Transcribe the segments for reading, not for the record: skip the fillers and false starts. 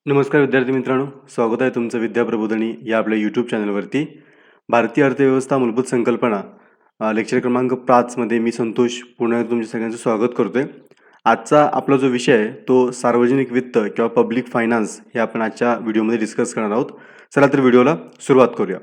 नमस्कार विद्यार्थी मित्रांनो, स्वागत आहे तुमचं विद्या प्रबोधिनी या आपल्या यूट्यूब चॅनलवरती. भारतीय अर्थव्यवस्था मूलभूत संकल्पना लेक्चर क्रमांक 5 मध्ये मी संतोष पुन्हा एकदा तुमच्या सगळ्यांचं स्वागत करतोय. आजचा आपला जो विषय आहे तो सार्वजनिक वित्त किंवा पब्लिक फायनान्स हे आपण आजच्या व्हिडिओमध्ये डिस्कस करणार आहोत. चला तर व्हिडिओला सुरुवात करूया.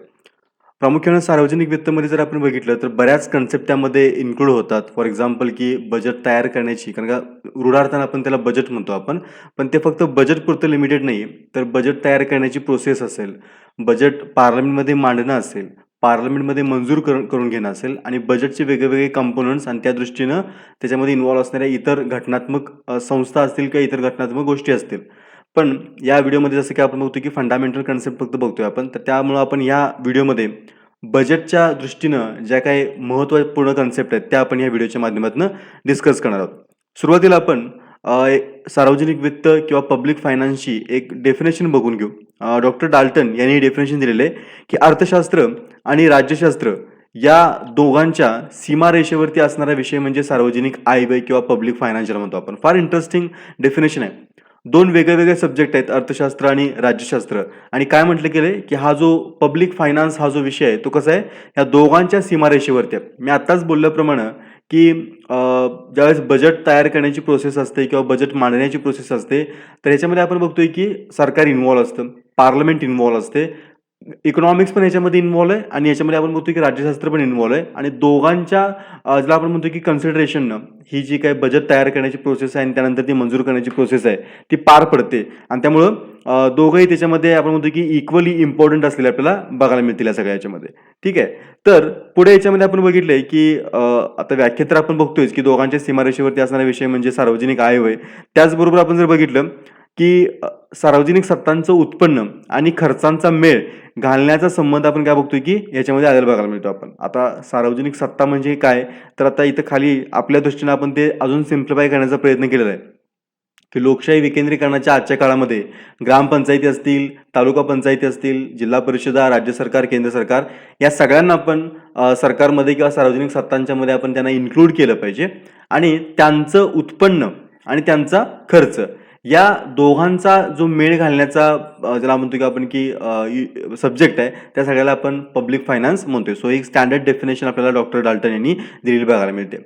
प्रामुख्याने सार्वजनिक वित्तमध्ये जर आपण बघितलं तर बऱ्याच कन्सेप्ट त्यामध्ये इन्क्लूड होतात. फॉर एक्झाम्पल की बजेट तयार करण्याची, कारण का रूढार्थानं आपण त्याला बजेट म्हणतो आपण, पण ते फक्त बजेटपुरतं लिमिटेड नाही. तर बजेट तयार करण्याची प्रोसेस असेल, बजेट पार्लमेंटमध्ये मांडणं असेल, पार्लमेंटमध्ये मंजूर करून घेणं असेल आणि बजेटचे वेगवेगळे कंपोनंट्स आणि त्या दृष्टीनं त्याच्यामध्ये इन्व्हॉल्व असणाऱ्या इतर घटनात्मक संस्था असतील किंवा इतर घटनात्मक गोष्टी असतील. पण या व्हिडिओमध्ये जसं की आपण बघतो की फंडामेंटल कन्सेप्ट फक्त बघतोय आपण, तर त्यामुळं आपण या व्हिडिओमध्ये बजेटच्या दृष्टीनं ज्या काही महत्त्वपूर्ण कन्सेप्ट आहेत त्या आपण या व्हिडिओच्या माध्यमातून डिस्कस करणार आहोत. सुरुवातीला आपण सार्वजनिक वित्त किंवा पब्लिक फायनान्सची एक डेफिनेशन बघून घेऊ. डॉक्टर डाल्टन यांनी डेफिनेशन दिलेलं आहे की अर्थशास्त्र आणि राज्यशास्त्र या दोघांच्या सीमारेषेवरती असणारा विषय म्हणजे सार्वजनिक आयव्यय किंवा पब्लिक फायनान्स म्हणतो आपण. फार इंटरेस्टिंग डेफिनेशन आहे. दोन वेगळे सब्जेक्ट आहेत, अर्थशास्त्र आणि राज्यशास्त्र. आणि काय म्हटलं गेलंय की हा जो पब्लिक फायनान्स हा जो विषय आहे तो कसा आहे, या दोघांच्या सीमारेषेवरती आहे. मी आताच बोलल्याप्रमाणे की ज्यावेळेस बजेट तयार करण्याची प्रोसेस असते किंवा बजेट मांडण्याची प्रोसेस असते, तर ह्याच्यामध्ये आपण बघतोय की सरकार इन्व्हॉल्व असतं, पार्लमेंट इन्व्हॉल्व असते, इकॉनॉमिक्स पण याच्यामध्ये इन्व्हॉल्व आहे आणि याच्यामध्ये आपण म्हणतो की राज्यशास्त्र पण इन्व्हॉल्व आहे. आणि दोघांच्या ज्याला आपण म्हणतो की कन्सिडरेशननं ही जी काही बजेट तयार करण्याची प्रोसेस आहे आणि त्यानंतर ती मंजूर करण्याची प्रोसेस आहे ती पार पडते. आणि त्यामुळं दोघंही त्याच्यामध्ये आपण म्हणतो की इक्वली इम्पॉर्टंट असलेले आपल्याला बघायला मिळतील या सगळ्या याच्यामध्ये. ठीक आहे. तर पुढे याच्यामध्ये आपण बघितलंय की आता व्याख्या तर आपण बघतोय की दोघांच्या सीमारेषेवरती असणारा विषय म्हणजे सार्वजनिक आयव्यय. त्याचबरोबर आपण जर बघितलं की सार्वजनिक सत्तांचं उत्पन्न आणि खर्चांचा मेळ घालण्याचा संबंध आपण काय बघतोय की याच्यामध्ये आलेला बघायला मिळतो आपण. आता सार्वजनिक सत्ता म्हणजे काय, तर आता इथं खाली आपल्या दृष्टीनं आपण ते अजून सिम्प्लिफाय करण्याचा प्रयत्न केलेला आहे की लोकशाही विकेंद्रीकरणाच्या आजच्या काळामध्ये ग्रामपंचायती असतील, तालुका पंचायती असतील, जिल्हा परिषदा, राज्य सरकार, केंद्र सरकार या सगळ्यांना आपण सरकारमध्ये किंवा सार्वजनिक सत्तांच्या मध्ये आपण त्यांना इन्क्लूड केलं पाहिजे. आणि त्यांचं उत्पन्न आणि त्यांचा खर्च या दोघांचा जो मेळ घालण्याचा ज्याला म्हणतो की आपण की सब्जेक्ट आहे त्या सगळ्याला आपण पब्लिक फायनान्स म्हणतोय. सो एक स्टँडर्ड डेफिनेशन आपल्याला डॉक्टर डाल्टन यांनी दिलेली बघायला मिळते.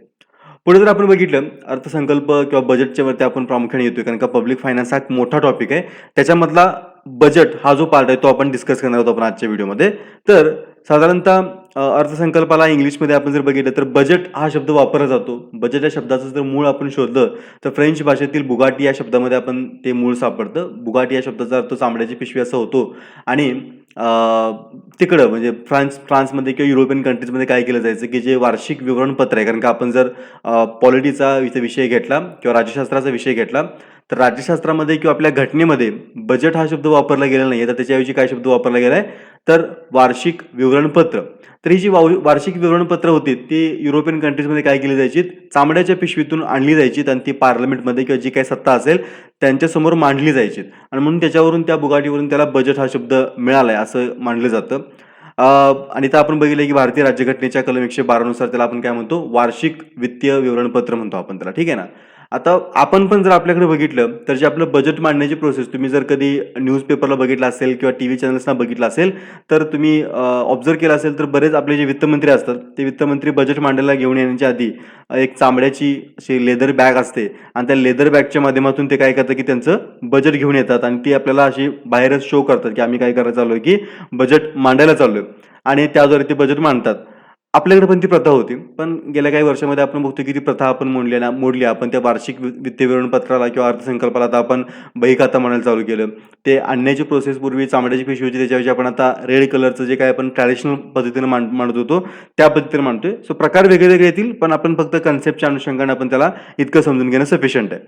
पुढे जर आपण बघितलं अर्थसंकल्प किंवा बजेटच्या वरती आपण प्रामुख्याने येतोय, कारण का पब्लिक फायनान्स हा एक मोठा टॉपिक आहे. त्याच्यामधला बजेट हा जो पार्ट आहे तो आपण डिस्कस करणार आहोत आपण आजच्या व्हिडिओमध्ये. तर साधारणतः अर्थसंकल्पाला इंग्लिशमध्ये आपण जर बघितलं तर बजेट हा शब्द वापरला जातो. बजेट या शब्दाचं जर मूळ आपण शोधलं तर फ्रेंच भाषेतील बुगाटी या शब्दामध्ये आपण ते मूळ सापडतं. बुगाटी या शब्दाचा अर्थ चामड्याची पिशवी असा होतो. आणि तिकडं म्हणजे फ्रान्समध्ये किंवा युरोपियन कंट्रीजमध्ये काय केलं जायचं की जे वार्षिक विवरणपत्र आहे, कारण का आपण जर पॉलिटीचा विषय घेतला किंवा राज्यशास्त्राचा विषय घेतला तर राज्यशास्त्रामध्ये किंवा आपल्या घटनेमध्ये बजेट हा शब्द वापरला गेला नाही, तर त्याच्याऐवजी काय शब्द वापरला गेलाय तर वार्षिक विवरणपत्र. तर ही जी वार्षिक विवरणपत्र होती ती युरोपियन कंट्रीजमध्ये काय केली जायची, चामड्याच्या पिशवीतून आणली जायची आणि ती पार्लमेंटमध्ये किंवा जी काही सत्ता असेल त्यांच्यासमोर मांडली जायची. आणि म्हणून त्याच्यावरून त्या बुगाटीवरून त्याला बजेट हा शब्द मिळालाय असं मानलं जातं. आणि तर आपण बघितलं की भारतीय राज्यघटनेच्या कलम 112 नुसार त्याला आपण काय म्हणतो, वार्षिक वित्तीय विवरणपत्र म्हणतो आपण त्याला. ठीक आहे ना. आता आपण पण जर आपल्याकडे बघितलं तर जे आपलं बजेट मांडण्याची प्रोसेस तुम्ही जर कधी न्यूजपेपरला बघितलं असेल किंवा टीव्ही चॅनल्सना बघितलं असेल तर तुम्ही ऑब्झर्व केलं असेल तर बरेच आपले जे वित्तमंत्री असतात ते वित्तमंत्री बजेट मांडायला घेऊन येण्याच्या आधी एक चामड्याची अशी लेदर बॅग असते आणि त्या लेदर बॅगच्या माध्यमातून ते काय करतात की त्यांचं बजेट घेऊन येतात आणि ती आपल्याला अशी बाहेरच शो करतात की आम्ही काय करायला चाललोय की बजेट मांडायला चाललोय आणि त्याद्वारे ते बजेट मांडतात. आपल्याकडे पण ती प्रथा होती, पण गेल्या काही वर्षामध्ये आपण बघतो की ती प्रथा आपण मोडली. आपण त्या वार्षिक वित्तीय विवरणपत्राला किंवा अर्थसंकल्पाला आता आपण बहीखाता म्हणायला चालू केलं. ते आणण्याची प्रोसेस पूर्वी चामड्याची पिशवी होती, त्याच्याऐवजी आपण आता रेड कलरचं जे काय आपण ट्रॅडिशनल पद्धतीने मांडत होतो त्या पद्धतीने मांडतोय. सो प्रकार वेगळे येतील, पण आपण फक्त कन्सेप्टच्या अनुषंगाने आपण त्याला इतकं समजून घेणं सफिशियंट आहे.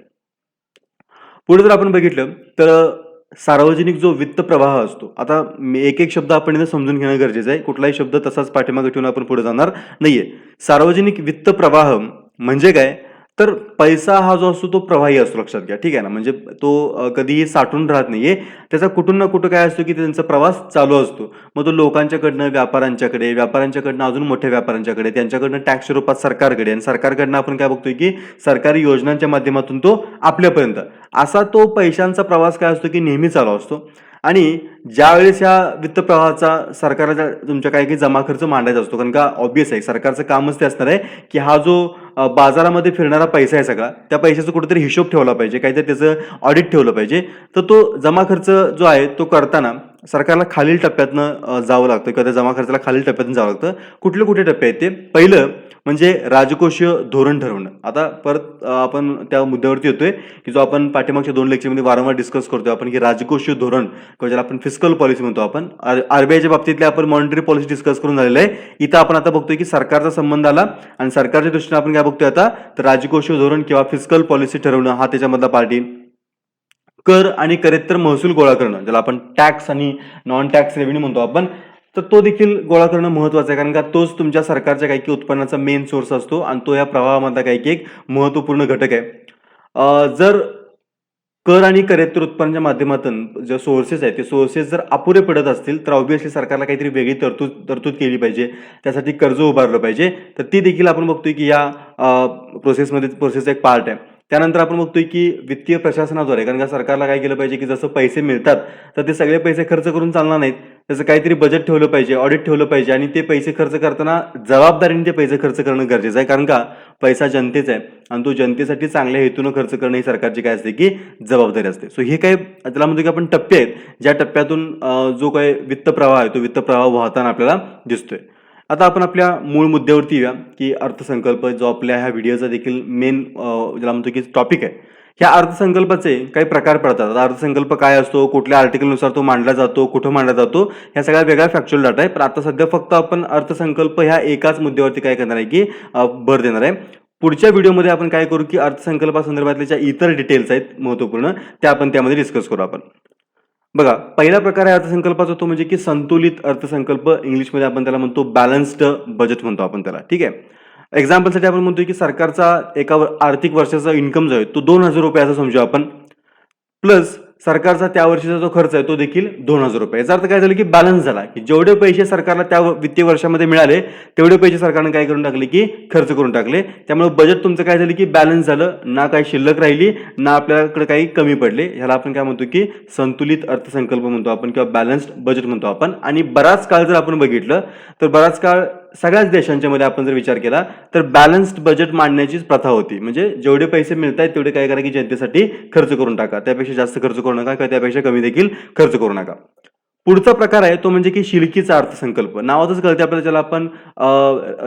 पुढे जर आपण बघितलं तर सार्वजनिक जो वित्त प्रवाह असतो, आता एक शब्द आपण इथं समजून घेणं गरजेचं आहे. कुठलाही शब्द तसाच पाठीमागे ठेवून आपण पुढे जाणार नाहीये. सार्वजनिक वित्त प्रवाह म्हणजे काय, तर पैसा हा जो असतो तो प्रवाही असतो, लक्षात घ्या. ठीक आहे ना. म्हणजे तो कधीही साठून राहत नाहीये. त्याचा कुठून ना कुठं काय असतो, की त्यांचा प्रवास चालू असतो. मग तो लोकांच्याकडनं व्यापाऱ्यांच्याकडे, व्यापाऱ्यांच्याकडनं अजून मोठ्या व्यापाऱ्यांच्याकडे, त्यांच्याकडनं टॅक्सच्या रूपात सरकारकडे आणि सरकारकडनं आपण काय बघतोय, की सरकारी योजनांच्या माध्यमातून तो आपल्यापर्यंत. असा तो पैशांचा प्रवास काय असतो, की नेहमी चालू असतो. आणि ज्यावेळेस ह्या वित्त प्रवाहाचा सरकारला तुमच्या काही जमा खर्च मांडायचा असतो. कारण का ऑब्व्हियस आहे, सरकारचं कामच ते असणार आहे, की हा जो बाजारामध्ये फिरणारा पैसा आहे सगळा, त्या पैशाचा कुठेतरी हिशोब ठेवला पाहिजे, काहीतरी त्याचं ऑडिट ठेवलं पाहिजे. तर तो जमा खर्च जो आहे तो करताना सरकारला खालील टप्प्यातनं जावं लागतं किंवा त्या जमा खर्चाला खालील टप्प्यातून जावं लागतं. कुठले कुठले टप्पे आहेत ते? पहिलं म्हणजे राजकोषीय धोरण ठरवणं. आता परत आपण त्या मुद्द्यावरती येतोय, की जो आपण पाठीमागच्या 2 लेक्चरमध्ये वारंवार डिस्कस करतोय आपण, की राजकोषीय धोरण किंवा ज्याला आपण फिस्कल पॉलिसी म्हणतो आपण. आरबीआयच्या बाबतीतले आपण मॉनिटरी पॉलिसी डिस्कस करून झालेलं आहे. इथं आपण आता बघतोय, की सरकारचा संबंध आला आणि सरकारच्या दृष्टीने आपण काय बघतोय आता, तर राजकोषीय धोरण किंवा फिस्कल पॉलिसी ठरवणं हा त्याच्यामधला पार्ट येईल. कर आणि करेत्तर महसूल गोळा करणं, ज्याला आपण टॅक्स आणि नॉन टॅक्स रेव्हेन्यू म्हणतो आपण, तर तो देखील गोळा करणं महत्त्वाचं आहे. कारण का तोच तुमच्या सरकारच्या काही उत्पन्नाचा मेन सोर्स असतो आणि तो या प्रवाहामधला काही एक महत्त्वपूर्ण घटक आहे. जर कर आणि करेत्तर उत्पन्नाच्या माध्यमातून जे सोर्सेस आहेत, ते सोर्सेस जर अपुरे पडत असतील, तर ऑब्व्हियसली सरकारला काहीतरी वेगळी तरतूद तरतूद केली पाहिजे. त्यासाठी कर्ज उभारलं पाहिजे. तर ती देखील आपण बघतोय, की या प्रोसेसचा एक पार्ट आहे. त्यानंतर आपण बघतोय, की वित्तीय प्रशासनाद्वारे, कारण का सरकारला काय केलं पाहिजे, की जसं पैसे मिळतात, तर ते सगळे पैसे खर्च करून चालणार नाहीत. त्याचं काहीतरी बजेट ठेवलं पाहिजे, ऑडिट ठेवलं पाहिजे आणि ते पैसे खर्च करताना जबाबदारीने ते पैसे खर्च करणं गरजेचं आहे. कारण का पैसा जनतेचा आहे आणि तो जनतेसाठी चांगल्या हेतूनं खर्च करणं ही सरकारची काय असते, की जबाबदारी असते. सो हे काही त्याला म्हणतो, की आपण टप्पे आहेत, ज्या टप्प्यातून जो काही वित्त प्रवाह आहे, तो वित्त प्रवाह वाहताना आपल्याला दिसतोय. आता आपण आपल्या मूळ मुद्द्यावरती येऊया, की अर्थसंकल्प जो आपल्या ह्या व्हिडिओचा देखील मेन ज्याला म्हणतो, की टॉपिक आहे. ह्या अर्थसंकल्पाचे काही प्रकार पडतात. आता अर्थसंकल्प काय असतो, कुठल्या आर्टिकलनुसार तो मांडला जातो, कुठं मांडला जातो, ह्या सगळ्या वेगळ्या फॅक्च्युअल डाटा आहे. पण आता सध्या फक्त आपण अर्थसंकल्प ह्या एकाच मुद्द्यावरती काय करणार आहे, की भर देणार आहे. पुढच्या व्हिडिओमध्ये आपण काय करू, की अर्थसंकल्पासंदर्भातल्या ज्या इतर डिटेल्स आहेत महत्त्वपूर्ण, त्या आपण त्यामध्ये डिस्कस करू आपण. बघा, पहिला प्रकार आहे अर्थसंकल्पाचा, तो म्हणजे की संतुलित अर्थसंकल्प. इंग्लिशमध्ये आपण त्याला म्हणतो बॅलन्स्ड बजेट म्हणतो आपण त्याला. ठीक आहे. एक्झाम्पलसाठी आपण म्हणतोय, की सरकारचा एका आर्थिक वर्षाचा इन्कम जो आहे तो ₹2000 असं समजू आपण. प्लस सरकारचा त्या वर्षीचा जो खर्च आहे तो देखील ₹2000. याचा अर्थ काय झालं, की बॅलन्स झाला, की जेवढे पैसे सरकारला त्या वित्तीय वर्षामध्ये मिळाले तेवढे पैसे सरकारने काय करून टाकले, की खर्च करून टाकले. त्यामुळे बजेट तुमचं काय झालं, की बॅलन्स झालं. ना काही शिल्लक राहिली, ना आपल्याकडे काही कमी पडले. ह्याला आपण काय म्हणतो, की संतुलित अर्थसंकल्प म्हणतो आपण किंवा बॅलन्स्ड बजेट म्हणतो आपण. आणि बराच काळ जर आपण बघितलं तर बराच काळ सगळ्याच देशांच्या मध्ये आपण जर विचार केला तर बॅलन्स्ड बजेट मांडण्याचीच प्रथा होती. म्हणजे जेवढे पैसे मिळतात तेवढे काय करा, की जनतेसाठी खर्च करून टाका. त्यापेक्षा जास्त खर्च करू नका किंवा त्यापेक्षा कमी देखील खर्च करू नका. पुढचा प्रकार आहे तो म्हणजे की शिल्लकीचा अर्थसंकल्प. नावातच कळते आपल्याला, ज्याला आपण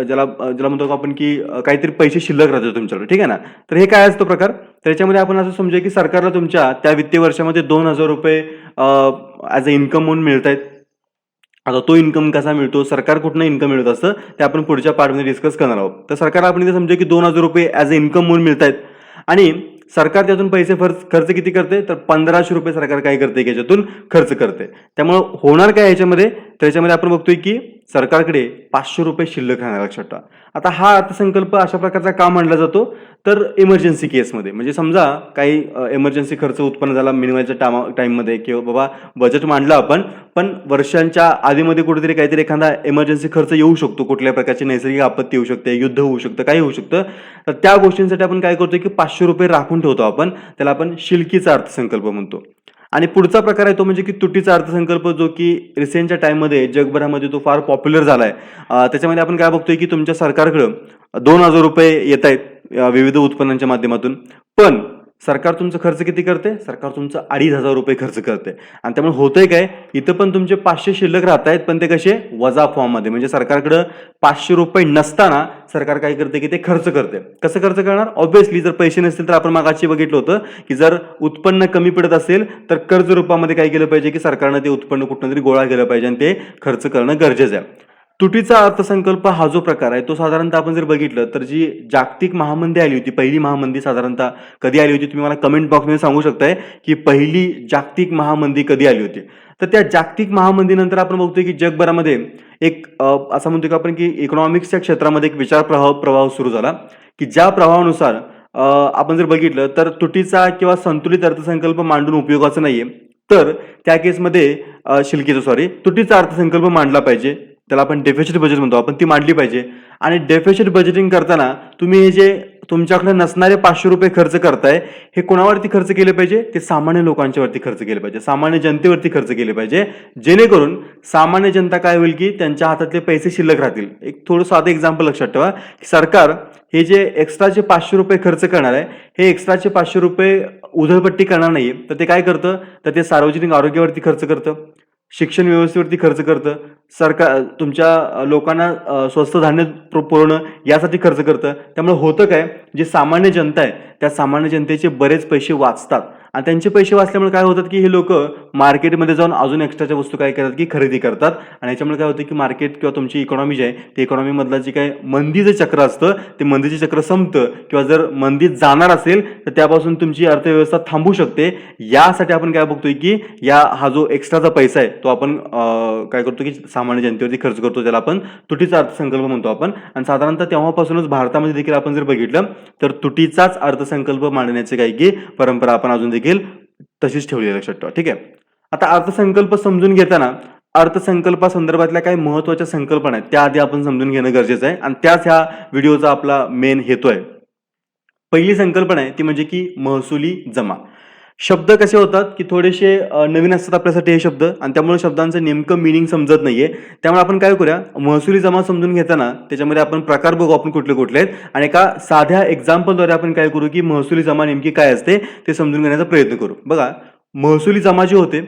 ज्याला म्हणतो आपण, की काहीतरी पैसे शिल्लक राहतात तुमच्याकडे. ठीक आहे ना. तर हे काय असतो प्रकार? त्याच्यामध्ये आपण असं समजूया, की सरकारला तुमच्या त्या वित्तीय वर्षामध्ये ₹2000 ॲज अ इन्कम म्हणून मिळत आहेत. आता तो इन्कम कसा मिळतो, सरकार कुठनं इन्कम मिळत असतं, ते आपण पुढच्या पार्टमध्ये डिस्कस करणार आहोत. तर सरकारला आपण इथे समजूया, की ₹2000 ॲज अ इन्कम म्हणून मिळत आहेत आणि सरकार त्यातून पैसे खर्च किती करते, तर ₹1500 सरकार काय करते, की याच्यातून खर्च करते. त्यामुळे होणार काय याच्यामध्ये, तर याच्यामध्ये आपण बघतोय, की सरकारकडे ₹500 शिल्लक राहणार, लक्षात ठेवा. आता हा अर्थसंकल्प अशा प्रकारचा का मांडला जातो, तर इमर्जन्सी केसमध्ये. म्हणजे समजा काही इमर्जन्सी खर्च उत्पन्न झाला मिनिममच्या टाईममध्ये, किंवा बाबा बजेट मांडलं आपण, पण वर्षांच्या आधीमध्ये कुठेतरी काहीतरी एखादा इमर्जन्सी खर्च येऊ शकतो, कुठल्या प्रकारची नैसर्गिक आपत्ती येऊ शकते, युद्ध होऊ शकतं, काही होऊ शकतं. तर त्या गोष्टींसाठी आपण काय करतो, की ₹500 राखून ठेवतो आपण. त्याला आपण शिल्लकीचा अर्थसंकल्प म्हणतो. आणि पुढचा प्रकार आहे तो म्हणजे की तुटीचा अर्थसंकल्प, जो की रिसेंटच्या टाइममध्ये जगभरामध्ये तो फार पॉप्युलर झालाय. त्याच्यामध्ये आपण काय बघतोय, की तुमच्या सरकारकडं ₹2000 येत आहेत विविध उत्पन्नांच्या माध्यमातून, पण सरकार तुमचं खर्च किती करते, सरकार तुमचं ₹2500 खर्च करते. आणि त्यामुळे होतंय काय, इथं पण तुमचे 500 शिल्लक राहत आहेत, पण ते कसे वजा फॉर्ममध्ये. म्हणजे सरकारकडं ₹500 नसताना सरकार काय करते, की ते खर्च करते. कसं खर्च करणार, ऑब्व्हियसली जर पैसे नसतील तर आपण मागाशी बघितलं होतं, की जर उत्पन्न कमी पडत असेल तर कर्ज रूपामध्ये काय केलं पाहिजे, की सरकारनं ते उत्पन्न कुठून तरी गोळा केलं पाहिजे आणि ते खर्च करणं गरजेचं आहे. तुटीचा अर्थसंकल्प हा जो प्रकार आहे तो साधारणतः आपण जर बघितलं तर जी जागतिक महामंदी आली होती, पहिली महामंदी साधारणतः कधी आली होती, तुम्ही मला कमेंट बॉक्समध्ये सांगू शकताय, की पहिली जागतिक महामंदी कधी आली होती. तर त्या जागतिक महामंदीनंतर आपण बघतोय, की जगभरामध्ये एक असं म्हणतो, की आपण, की इकॉनॉमिक्सच्या क्षेत्रामध्ये एक विचार प्रवाह सुरू झाला, की ज्या प्रवाहानुसार आपण जर बघितलं तर तुटीचा किंवा संतुलित अर्थसंकल्प मांडून उपयोगाचं नाहीये. तर त्या केसमध्ये शिल्केचा सॉरी तुटीचा अर्थसंकल्प मांडला पाहिजे. त्याला आपण डेफिसिट बजेट म्हणतो, आपण ती मांडली पाहिजे. आणि डेफिसिट बजेटिंग करताना तुम्ही हे जे तुमच्याकडे नसणारे ₹500 खर्च करताय, हे कोणावरती खर्च केले पाहिजे? ते सामान्य लोकांच्यावरती खर्च केले पाहिजे, सामान्य जनतेवरती खर्च केले पाहिजे, जेणेकरून सामान्य जनता काय होईल की त्यांच्या हातातले पैसे शिल्लक राहतील. एक थोडं साधं एक्झाम्पल लक्षात ठेवा की सरकार हे जे एक्स्ट्राचे ₹500 खर्च करणार आहे, हे एक्स्ट्राचे ₹500 उधळपट्टी करणार नाहीये. तर ते काय करतं? तर ते सार्वजनिक आरोग्यावरती खर्च करतं, शिक्षण व्यवस्थेवरती खर्च करतं, सरकार तुमच्या लोकांना स्वस्त धान्य पुरवणं यासाठी खर्च करतं. त्यामुळे होतं काय, जे सामान्य जनता आहे त्या सामान्य जनतेचे बरेच पैसे वाचतात. आणि त्यांचे पैसे वाचल्यामुळे काय होतात की हे लोक मार्केटमध्ये जाऊन अजून एक्स्ट्राच्या वस्तू काय करतात की खरेदी करतात. आणि याच्यामुळे काय होतं की मार्केट किंवा तुमची इकॉनॉमी जी आहे ते इकॉनॉमी मधलं जे काही मंदीचं चक्र असतं ते मंदीचे चक्र संपतं, किंवा जर मंदीत जाणार असेल तर त्यापासून तुमची अर्थव्यवस्था थांबू शकते. यासाठी आपण काय बघतोय की हा जो एक्स्ट्राचा पैसा आहे तो आपण काय करतो की सामान्य जनतेवरती खर्च करतो, ज्याला आपण तुटीचा अर्थसंकल्प म्हणतो आपण. आणि साधारणतः तेव्हापासूनच भारतामध्ये देखील आपण जर बघितलं तर तुटीचाच अर्थसंकल्प मांडण्याचे काही की परंपरा आपण अजून देखील तशीच ठेवली लक्षात ठेवा. ठीक आहे. आता अर्थसंकल्प समजून घेताना अर्थसंकल्पासंदर्भातल्या काही महत्त्वाच्या संकल्पना आहेत त्या आधी आपण समजून घेणं गरजेचं आहे, आणि त्याच ह्या व्हिडिओचा आपला मेन हेतू आहे. पहिली संकल्पना आहे ती म्हणजे की महसुली जमा. शब्द कसे होतात की थोडेसे नवीन असतात आपल्यासाठी हे शब्द, आणि त्यामुळे शब्दांचं नेमकं मिनिंग समजत नाहीये. त्यामुळे आपण काय करूया, महसुली जमा समजून घेताना त्याच्यामध्ये आपण प्रकार बघू आपण कुठले कुठले आहेत, आणि एका साध्या एक्झाम्पलद्वारे आपण काय करू की महसुली जमा नेमकी काय असते ते समजून घेण्याचा प्रयत्न करू. बघा, महसुली जमा जी होते,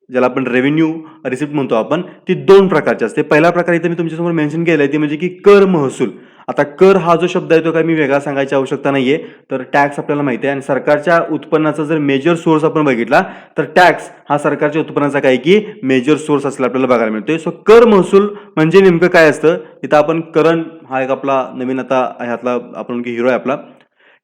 ज्याला आपण रेव्हेन्यू रिसिप्ट म्हणतो आपण, ती दोन प्रकारची असते. पहिला प्रकार इथे मी तुमच्यासमोर मेन्शन केलाय ती म्हणजे की कर महसूल. आता कर हा जो शब्द आहे तो काय मी वेगळा सांगायची आवश्यकता नाहीये. तर टॅक्स आपल्याला माहिती आहे, आणि सरकारच्या उत्पन्नाचा जर मेजर सोर्स आपण बघितला तर टॅक्स हा सरकारच्या उत्पन्नाचा काय की मेजर सोर्स असला आपल्याला बघायला मिळतोय. सो कर महसूल म्हणजे नेमकं काय असतं, इथं आपण करण हा एक आपला नवीन आता ह्यातला आपण हिरो आहे आपला,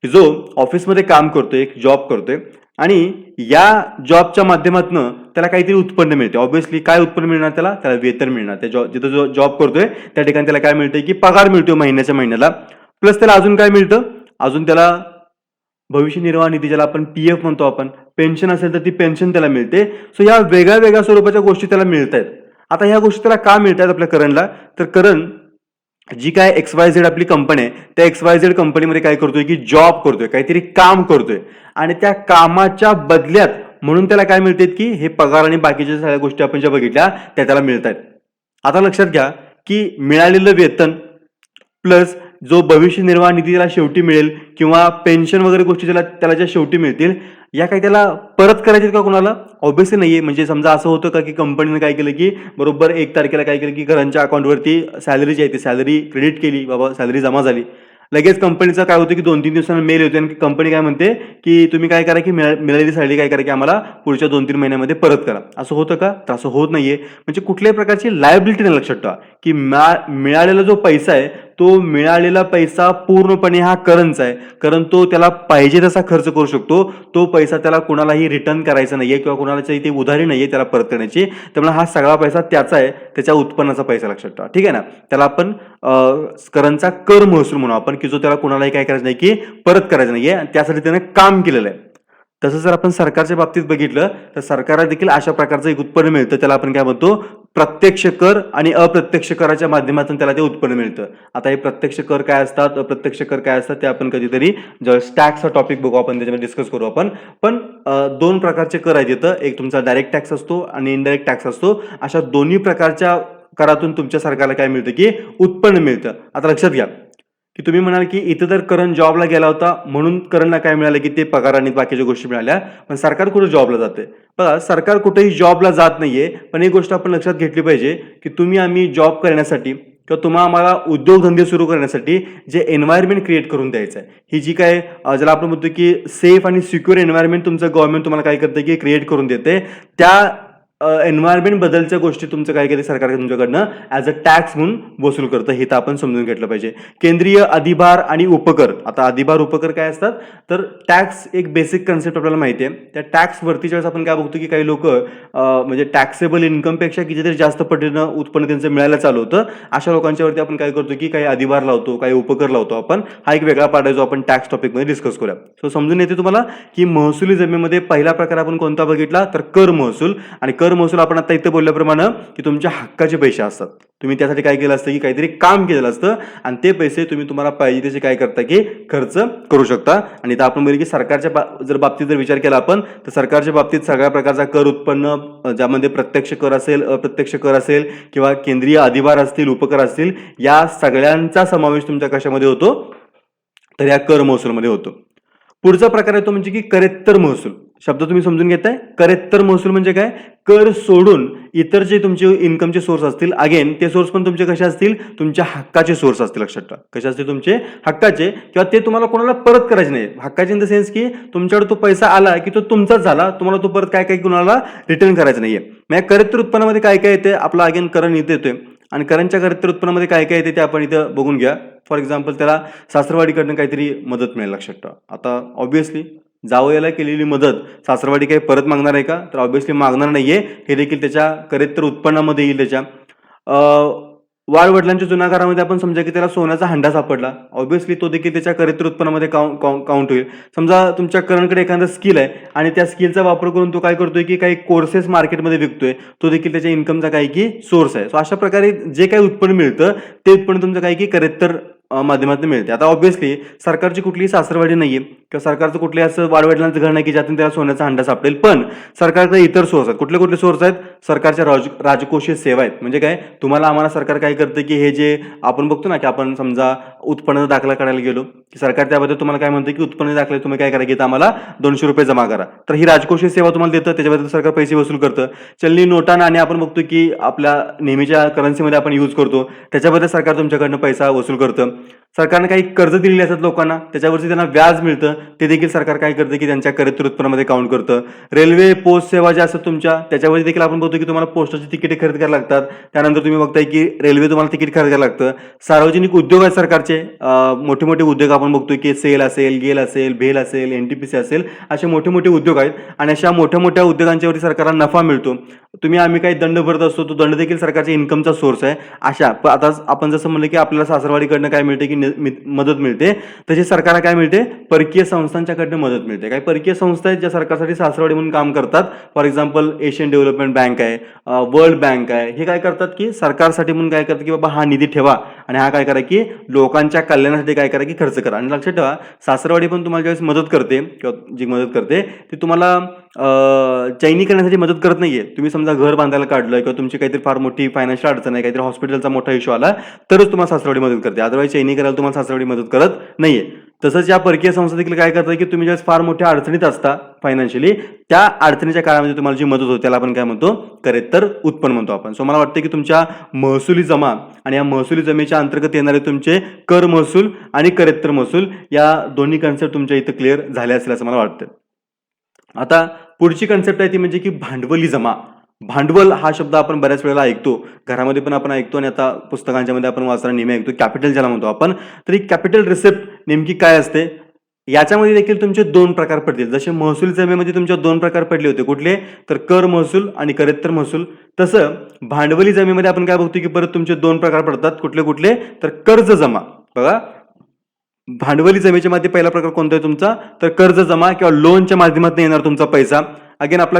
की जो ऑफिसमध्ये काम करतोय, एक जॉब करतोय, आणि या जॉबच्या माध्यमातून त्याला काहीतरी उत्पन्न मिळते. ऑब्व्हियसली काय उत्पन्न मिळणार त्याला वेतन मिळणार. त्या जिथं जो जॉब करतोय त्या ठिकाणी त्याला काय मिळतंय की पगार मिळतोय महिन्याच्या महिन्याला. प्लस त्याला अजून काय मिळतं, अजून त्याला भविष्य निर्वाह निधी ज्याला आपण पीएफ म्हणतो आपण, पेन्शन असेल तर ती पेन्शन त्याला मिळते. सो या वेगळ्या वेगळ्या स्वरूपाच्या गोष्टी त्याला मिळत आहेत. आता ह्या गोष्टी त्याला का मिळत आहेत आपल्या करणला, तर करण जी काय XYZ आपली कंपनी आहे त्या XYZ कंपनीमध्ये काय करतोय की जॉब करतोय, काहीतरी काम करतोय, आणि त्या कामाच्या बदल्यात म्हणून त्याला काय मिळतात की हे पगार आणि बाकीच्या सगळ्या गोष्टी आपण ज्या बघितल्या त्या त्याला मिळत आहेत. आता लक्षात घ्या की मिळालेलं वेतन प्लस जो भविष्य निर्वाह निधी त्याला शेवटी मिळेल, किंवा पेन्शन वगैरे गोष्टी त्याला ज्या शेवटी मिळतील, या काही त्याला परत करायचे का कोणाला? ऑब्व्हियसली नाहीये. म्हणजे समजा असं होतं का की कंपनीने काय केलं की बरोबर 1 तारखेला काय केलं की घरांच्या अकाउंटवरती सॅलरी जी आहे ती सॅलरी क्रेडिट केली, बाबा सॅलरी जमा झाली. लगेच कंपनीचं काय होतं की 2-3 दिवसांना मेल येते आणि कंपनी काय म्हणते की तुम्ही काय करा की मिळालेली सॅलरी काय करा की आम्हाला पुढच्या 2-3 महिन्यामध्ये परत करा. असं होतं का? तर असं होत नाहीये. म्हणजे कुठल्याही प्रकारची लायबिलिटी नाही लक्षात ठेवा की मिळालेला जो पैसा आहे तो मिळालेला पैसा पूर्णपणे हा करंचा आहे, कारण तो त्याला पाहिजे तसा खर्च करू शकतो. तो पैसा त्याला कोणालाही रिटर्न करायचा नाहीये, किंवा कोणाला इथे उधारी नाहीये त्याला परत करण्याची. त्यामुळे हा सगळा पैसा त्याचा आहे, त्याच्या उत्पन्नाचा पैसा लक्षात ठेवा. ठीक आहे ना. त्याला आपण करंचा कर महसूल म्हणू आपण, की जो त्याला कोणालाही काय करायचं नाही की परत करायचं नाहीये, आणि त्यासाठी त्याने काम केलेलं आहे. तसं जर आपण सरकारच्या बाबतीत बघितलं तर सरकारला देखील अशा प्रकारचं एक उत्पन्न मिळतं, त्याला आपण काय म्हणतो प्रत्यक्ष कर, आणि अप्रत्यक्ष कराच्या माध्यमातून त्याला ते उत्पन्न मिळतं. आता हे प्रत्यक्ष कर काय असतात, अप्रत्यक्ष कर काय असतात ते आपण कधीतरी ज्यावेळेस टॅक्सचा टॉपिक बघू आपण त्याच्यामध्ये डिस्कस करू आपण. पण दोन प्रकारचे कर आहेत इथं, एक तुमचा डायरेक्ट टॅक्स असतो आणि इनडायरेक्ट टॅक्स असतो. अशा दोन्ही प्रकारच्या करातून तुमच्या सरकारला काय मिळतं की उत्पन्न मिळतं. आता लक्षात घ्या की तुम्ही म्हणाल की इथं तर करण जॉबला गेला होता म्हणून करणला काय मिळालं की ते पगार आणि बाकीच्या गोष्टी मिळाल्या, पण सरकार कुठे जॉबला जाते? बघा, सरकार कुठेही जॉबला जात नाहीये. पण एक गोष्ट आपण लक्षात घेतली पाहिजे की तुम्ही आम्ही जॉब करण्यासाठी किंवा तुम्हाला आम्हाला उद्योगधंदे सुरू करण्यासाठी जे एन्व्हायरमेंट क्रिएट करून द्यायचं आहे, ही जी काय ज्याला आपण म्हणतो की सेफ आणि सिक्युअर एन्व्हायरमेंट तुमचं गव्हर्नमेंट तुम्हाला काय करतं की क्रिएट करून देते, त्या एन्व्हायरमेंट बदलच्या गोष्टी तुमचं काय केलं सरकार तुमच्याकडनं ॲज अ टॅक्स म्हणून वसूल करतं, हे तर आपण समजून घेतलं पाहिजे. केंद्रीय अधिभार आणि उपकर. आता अधिभार उपकर काय असतात, तर टॅक्स एक बेसिक कन्सेप्ट आपल्याला माहिती आहे. त्या टॅक्सवरती आपण काय बघतो की काही लोक म्हणजे टॅक्सेबल इन्कमपेक्षा कितीतरी जास्त पटीनं उत्पन्न त्यांचं मिळायला चालू होतं. अशा लोकांच्यावरती आपण काय करतो की काही अधिभार लावतो, काही उपकर लावतो आपण. हा एक वेगळा पार्ट आहे जो आपण टॅक्स टॉपिकमध्ये डिस्कस करूया. सो समजून येते तुम्हाला की महसुली जमीमध्ये पहिला प्रकार आपण कोणता बघितला, तर कर महसूल. आणि कर महसूल आपण आता इथे बोलल्याप्रमाणे की तुमच्या हक्काचे पैसे असतात. तुम्ही त्यासाठी काय केलं असतं की काहीतरी काम केलेलं असतं आणि ते पैसे तुम्ही तुम्हाला पाहिजे त्याचे काय करता की खर्च करू शकता. आणि इथं आपण बोलू की सरकारच्या बाबतीत जर विचार केला आपण, तर सरकारच्या बाबतीत सगळ्या प्रकारचा कर उत्पन्न, ज्यामध्ये प्रत्यक्ष कर असेल, अप्रत्यक्ष कर असेल किंवा केंद्रीय अधिभार असतील, उपकर असतील, या सगळ्यांचा समावेश तुमच्या कशामध्ये होतो, तर या कर महसूलमध्ये होतो. पुढचा प्रकार आहे तो म्हणजे की करेत्तर महसूल. शब्द तुम्ही समजून घेताय. करेत्तर महसूल म्हणजे काय, कर सोडून इतर जे तुमचे इन्कमचे सोर्स असतील, अगेन ते सोर्स पण तुमचे कसे असतील, तुमच्या हक्काचे सोर्स असतील. लक्षात ठेवा, कसे असतील तुमचे हक्काचे, किंवा ते तुम्हाला कोणाला परत करायचे नाही. हक्काचे इन द सेन्स की तुमच्याकडे तो पैसा आला की तो तुमचाच झाला, तुम्हाला तो परत काय काय कोणाला रिटर्न करायचा नाहीये. मग करेत्तर उत्पन्नामध्ये काय काय येते, आपला अगेन करण इथे येतोय. आणि करंटच्या करेत्तर उत्पन्नामध्ये काय काय येते ते आपण इथं बघून घ्या. फॉर एक्झाम्पल, त्याला सासरवाडीकडनं काहीतरी मदत मिळेल. लक्षात ठेवा, आता ऑब्व्हियसली जावयाला केलेली मदत सासरवाडी काही परत मागणार आहे का, तर ऑब्व्हियसली मागणार नाहीये. हे देखील त्याच्या करेत्तर उत्पन्नामध्ये येईल. त्याच्या वाडवडिलांच्या जुन्या घरामध्ये आपण समजा की त्याला सोन्याचा हंडा सापडला, ऑब्व्हियसली तो देखील त्याच्या करेत्तर उत्पन्नामध्ये काउंट होईल. समजा तुमच्या करणकडे एखादं स्किल आहे आणि त्या स्किलचा वापर करून तो काय करतोय की काही कोर्सेस मार्केटमध्ये विकतोय, तो देखील त्याच्या इन्कमचा काय की सोर्स आहे. सो अशा प्रकारे जे काही उत्पन्न मिळतं ते उत्पन्न तुमचं काय की करेत्तर माध्यमातून मिळते. आता ऑब्व्हियसली सरकारची कुठलीही सासरवाडी नाहीये किंवा सरकारचं कुठलंही असं वाडवडिलांचं घर नाही की ज्यातून त्याला सोन्याचा हंडा सापडेल. पण सरकारचे इतर सोर्स आहेत. कुठले कुठले सोर्स आहेत, सरकारच्या राजकोषीय सेवा आहेत. म्हणजे काय, तुम्हाला आम्हाला सरकार काय करतं की हे जे आपण बघतो ना की आपण समजा उत्पन्नाचा दाखला काढायला गेलो की सरकार त्याबद्दल तुम्हाला काय म्हणतं की उत्पन्न दाखले तुम्ही काय करा की आम्हाला 200 रुपये जमा करा. तर ही राजकोषीय सेवा तुम्हाला देतं, त्याच्याबद्दल सरकार पैसे वसूल करतं. चलनी नोटा नाणी आपण बघतो की आपल्या नेहमीच्या करन्सीमध्ये आपण यूज करतो, त्याच्याबद्दल सरकार तुमच्याकडनं पैसा वसूल करतं. सरकारने काही कर्ज दिलेली असतात लोकांना, त्याच्यावरती त्यांना व्याज मिळतं, ते देखील सरकार काय करतं की त्यांच्या करेत्तर उत्पन्नामध्ये काउंट करतं. रेल्वे पोस्ट सेवा ज्या असतात तुमच्या, त्याच्यावरती देखील आपण बघतो की तुम्हाला पोस्टाची तिकिटे खरेदी करायला लागतात. त्यानंतर तुम्ही बघताय की रेल्वे तुम्हाला तिकीट खरेदी करायला लागतं. सार्वजनिक उद्योग आहेत सरकारचे, मोठे मोठे उद्योग आपण बघतोय की सेल असेल, गेल असेल, भेल असेल, एनटीपीसी असेल, असे मोठे मोठे उद्योग आहेत. आणि अशा मोठ्या मोठ्या उद्योगांच्यावरती सरकारला नफा मिळतो. तुम्ही आम्ही काही दंड भरत असतो, तो दंड देखील सरकारच्या इन्कमचा सोर्स आहे. अशा आता आपण जसं म्हणलं की आपल्याला सासरवाडीकडनं काय मिळते की मदत मिळते, तसे सरकारला काय मिळते, परकीय संस्थांच्याकडनं मदत मिळते. काही परकीय संस्था आहेत ज्या सरकारसाठी सासरवाडी म्हणून काम करतात. For example Asian development bank आहे, वर्ल्ड बँक आहे. हे काय करतात की सरकारसाठी म्हणून काय करतात की बाबा हा निधी ठेवा आणि हा काय करा की लोकांच्या कल्याणासाठी काय करा की खर्च करा. आणि लक्षात ठेवा, सासरवाडी पण तुम्हाला ज्यावेळेस मदत करते किंवा जी मदत करते ती तुम्हाला चैनी करण्यासाठी मदत करत नाहीये. तुम्ही समजा घर बांधायला काढलं किंवा तुमची काहीतरी फार मोठी फायनान्शियल अडचण आहे, काहीतरी हॉस्पिटलचा मोठा इश्यू आला, तरच तुम्हाला सासरवाडी मदत करते. अदरवाईज चैनी करायला तुम्हाला सासरवाडी मदत करत नाहीये. तसंच या परकीय संस्था देखील काय करतात की तुम्ही ज्यावेळेस फार मोठ्या अडचणीत असता फायनान्शियली, त्या अडचणीच्या काळामध्ये तुम्हाला जी मदत होते त्याला आपण काय म्हणतो, करेत्तर उत्पन्न म्हणतो आपण. सो मला वाटतं की तुमच्या महसुली जमा आणि या महसुली जमेच्या अंतर्गत येणारे तुमचे कर महसूल आणि करेत्तर महसूल, या दोन्ही कन्सेप्ट तुमच्या इथं क्लिअर झाले असेल असं मला वाटतं. आता पुढची कन्सेप्ट आहे ती म्हणजे की भांडवली जमा. भांडवल हा शब्द आपण बऱ्याच वेळेला ऐकतो, घरामध्ये पण आपण ऐकतो आणि आता पुस्तकांच्या मध्ये आपण वाचताना नेहमी ऐकतो, कॅपिटल ज्याला म्हणतो आपण. तर ही कॅपिटल रिसिप्ट नेमकी काय असते, याच्यामध्ये देखील तुमचे दोन प्रकार पडतील. जसे महसूल जमेमध्ये तुमच्या दोन प्रकार पडले होते, कुठले, तर कर महसूल आणि करेत्तर महसूल. तसं भांडवली जमेमध्ये आपण काय बघतो की परत तुमचे दोन प्रकार पडतात. कुठले कुठले, तर कर्ज जमा. बघा, भांडवली जमेच्या मध्ये पहिला प्रकार कोणता आहे तुमचा, तर कर्ज जमा किंवा लोनच्या माध्यमातून येणार तुमचा पैसा. अगेन आपला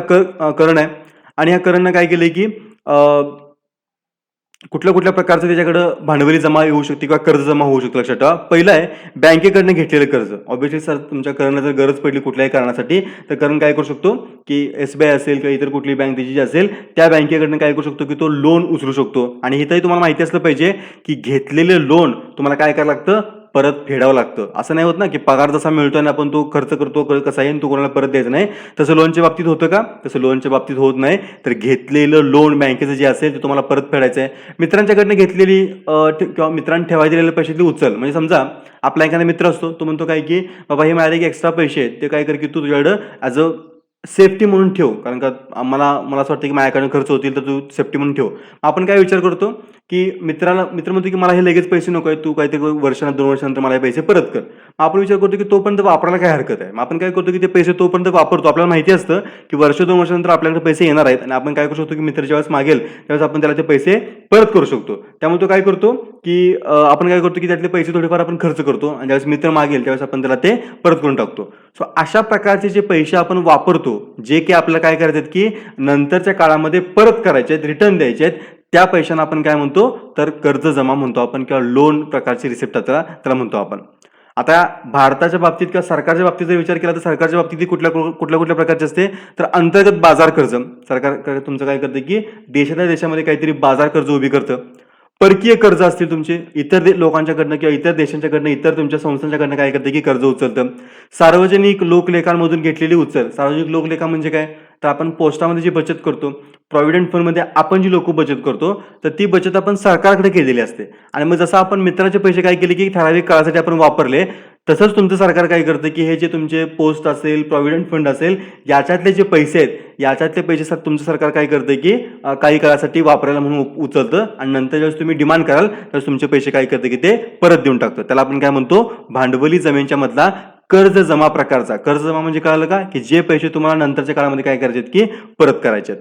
करण आहे आणि ह्या करणनं काय केलंय की कुठल्या कुठल्या प्रकारचं त्याच्याकडं भांडवली जमा येऊ शकते किंवा कर्ज जमा होऊ शकतो. लक्षात ठेवा, पहिलं आहे बँकेकडनं घेतलेलं कर्ज. ऑब्व्हियसली सर तुमच्या करणं जर गरज पडली कुठल्याही कारणासाठी, तर करण काय करू शकतो की SBI असेल किंवा इतर कुठली बँक त्याची जी असेल त्या बँकेकडनं काय करू शकतो की तो लोन उचलू शकतो. आणि इथंही तुम्हाला माहिती असलं पाहिजे की घेतलेले लोन तुम्हाला काय करायला लागतं, परत फेडावं लागतं. असं नाही होत ना की पगार जसा मिळतोय आणि आपण तो खर्च करतो कसाही आणि तो कोणाला परत द्यायचा नाही. तसं लोनच्या बाबतीत होतं का, तसं लोनच्या बाबतीत होत नाही. तर घेतलेलं लोन बँकेचं जे असेल ते तुम्हाला परत फेडायचं आहे. मित्रांच्याकडनं घेतलेली किंवा मित्रांनी ठेवायला दिलेले पैशातली उचल. म्हणजे समजा आपला एखादा मित्र असतो, तो म्हणतो काय की बाबा हे माझ्याकडे एक्स्ट्रा पैसे आहेत, ते काय कर की तू तुझ्याकडं ॲज अ सेफ्टी म्हणून ठेव. कारण का मला मला असं वाटतं की माझ्याकडनं खर्च होतील तर तू सेफ्टी म्हणून ठेव. आपण काय विचार करतो की मित्र म्हणतो की मला हे लगेच पैसे नको आहेत. तू काहीतरी वर्षानं 2 वर्षानंतर मला हे पैसे परत कर. मग आपण विचार करतो की तोपर्यंत वापरायला काय हरकत आहे. मग आपण काय करतो की ते पैसे तोपर्यंत वापरतो. आपल्याला माहिती असतं की वर्ष 2 वर्षानंतर आपल्याकडे पैसे येणार आहेत आणि आपण काय करू शकतो की मित्र ज्यावेळेस मागेल त्यावेळेस आपण त्याला ते पैसे परत करू शकतो. त्यामुळे तो काय करतो की आपण काय करतो की त्यातले पैसे थोडेफार आपण खर्च करतो आणि ज्यावेळेस मित्र मागेल त्यावेळेस आपण त्याला ते परत करून टाकतो. सो अशा प्रकारचे जे पैसे आपण वापरतो, जे की आपल्याला काय करायचे आहेत की नंतरच्या काळामध्ये परत करायचे आहेत, रिटर्न द्यायचे आहेत, त्या पैशांना आपण काय म्हणतो तर कर्ज जमा म्हणतो आपण किंवा लोन प्रकारची रिसिप्ट त्याला म्हणतो आपण. आता भारताच्या बाबतीत किंवा सरकारच्या बाबतीत जर विचार केला तर सरकारच्या बाबतीत कुठल्या प्रकारचे असते तर अंतर्गत बाजार कर्ज. सरकार तुमचं काय करतं की देशाच्या देशामध्ये काहीतरी बाजार कर्ज उभी करतं. परकीय कर्ज असतील तुमचे इतर लोकांच्याकडनं किंवा इतर देशांच्याकडनं इतर तुमच्या संस्थांच्याकडनं काय करते की कर्ज उचलतं. सार्वजनिक लोकलेखांमधून घेतलेली उचल. सार्वजनिक लोकलेखा म्हणजे काय तर आपण पोस्टामध्ये जी बचत करतो, प्रॉव्हिडंट फंडमध्ये आपण जी लोक बचत करतो तर ती बचत आपण सरकारकडे केलेली असते आणि मग जसं आपण मित्राचे पैसे काय केले की ठराविक काळासाठी आपण वापरले तसंच तुमचं सरकार काय करतं की हे जे तुमचे पोस्ट असेल प्रॉव्हिडंट फंड असेल याच्यातले जे पैसे आहेत याच्यातले पैसे तुमचं सरकार काय करतं की काही काळासाठी वापरायला म्हणून उचलतं आणि नंतर जेव्हा तुम्ही डिमांड कराल त्यावेळेस तुमचे पैसे काय करतं की ते परत देऊन टाकतं. त्याला आपण काय म्हणतो भांडवली जमेच्या मधला कर्ज जमा प्रकारचा. कर्ज जमा म्हणजे कळालं का की जे पैसे तुम्हाला नंतरच्या काळामध्ये काय करायचे की परत करायचे.